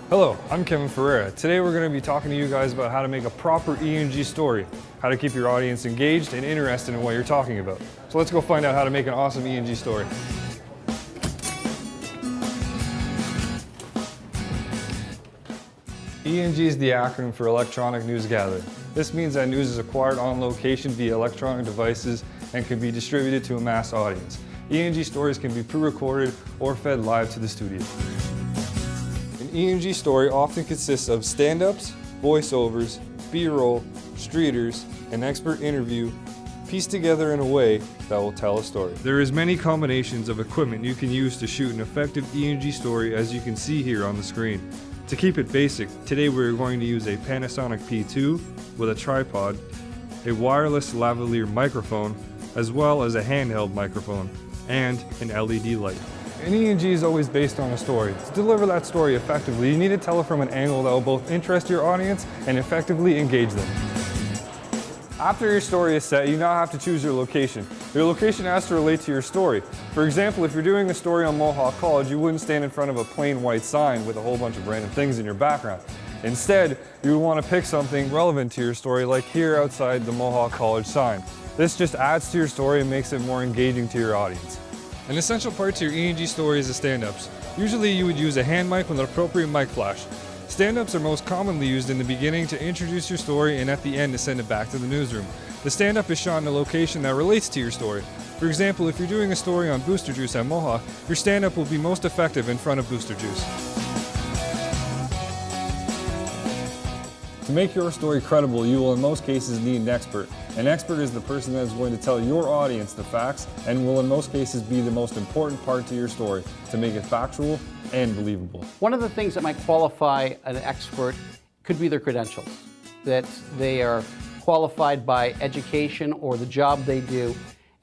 Hello, I'm Kevin Ferreira. Today we're going to be talking to you guys about how to make a proper ENG story, how to keep your audience engaged and interested in what you're talking about. So let's go find out how to make an awesome ENG story. ENG is the acronym for Electronic News Gathering. This means that news is acquired on location via electronic devices and can be distributed to a mass audience. ENG stories can be pre-recorded or fed live to the studio. An ENG story often consists of stand-ups, voiceovers, B-roll, streeters, an expert interview, pieced together in a way that will tell a story. There is many combinations of equipment you can use to shoot an effective ENG story, as you can see here on the screen. To keep it basic, today we're going to use a Panasonic P2 with a tripod, a wireless lavalier microphone, as well as a handheld microphone, and an LED light. An ENG is always based on a story. To deliver that story effectively, you need to tell it from an angle that will both interest your audience and effectively engage them. After your story is set, you now have to choose your location. Your location has to relate to your story. For example, if you're doing a story on Mohawk College, you wouldn't stand in front of a plain white sign with a whole bunch of random things in your background. Instead, you would want to pick something relevant to your story, like here outside the Mohawk College sign. This just adds to your story and makes it more engaging to your audience. An essential part to your ENG story is the stand-ups. Usually you would use a hand mic with an appropriate mic flash. Stand-ups are most commonly used in the beginning to introduce your story and at the end to send it back to the newsroom. The stand-up is shot in a location that relates to your story. For example, if you're doing a story on Booster Juice at Mohawk, your stand-up will be most effective in front of Booster Juice. To make your story credible, you will in most cases need an expert. An expert is the person that is going to tell your audience the facts and will in most cases be the most important part to your story to make it factual and believable. One of the things that might qualify an expert could be their credentials, that they are qualified by education or the job they do,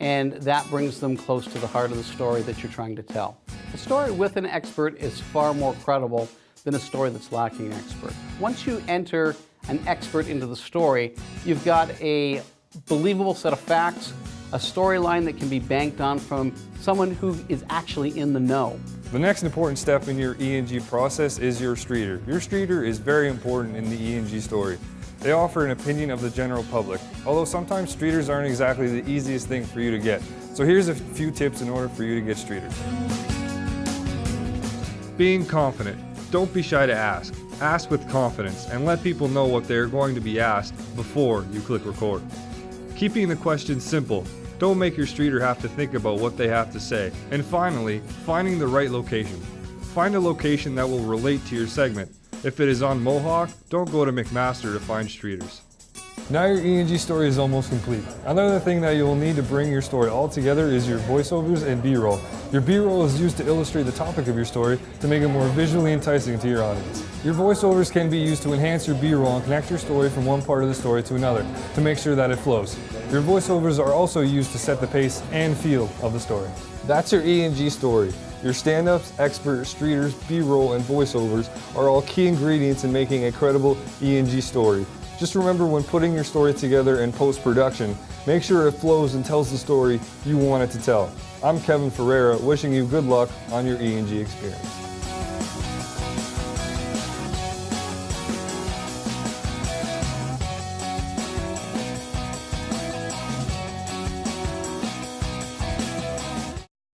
and that brings them close to the heart of the story that you're trying to tell. A story with an expert is far more credible than a story that's lacking an expert. Once you enter an expert into the story, you've got a believable set of facts, a storyline that can be banked on from someone who is actually in the know. The next important step in your ENG process is your streeter. Your streeter is very important in the ENG story. They offer an opinion of the general public, although sometimes streeters aren't exactly the easiest thing for you to get. So here's a few tips in order for you to get streeters. Being confident. Don't be shy to ask. Ask with confidence and let people know what they're going to be asked before you click record. Keeping the question simple. Don't make your streeter have to think about what they have to say. And finally, finding the right location. Find a location that will relate to your segment. If it is on Mohawk, don't go to McMaster to find streeters. Now your ENG story is almost complete. Another thing that you will need to bring your story all together is your voiceovers and B-roll. Your B-roll is used to illustrate the topic of your story to make it more visually enticing to your audience. Your voiceovers can be used to enhance your B-roll and connect your story from one part of the story to another to make sure that it flows. Your voiceovers are also used to set the pace and feel of the story. That's your ENG story. Your stand-ups, expert, streeters, B-roll, and voiceovers are all key ingredients in making a credible ENG story. Just remember, when putting your story together in post-production, make sure it flows and tells the story you want it to tell. I'm Kevin Ferreira, wishing you good luck on your ENG experience.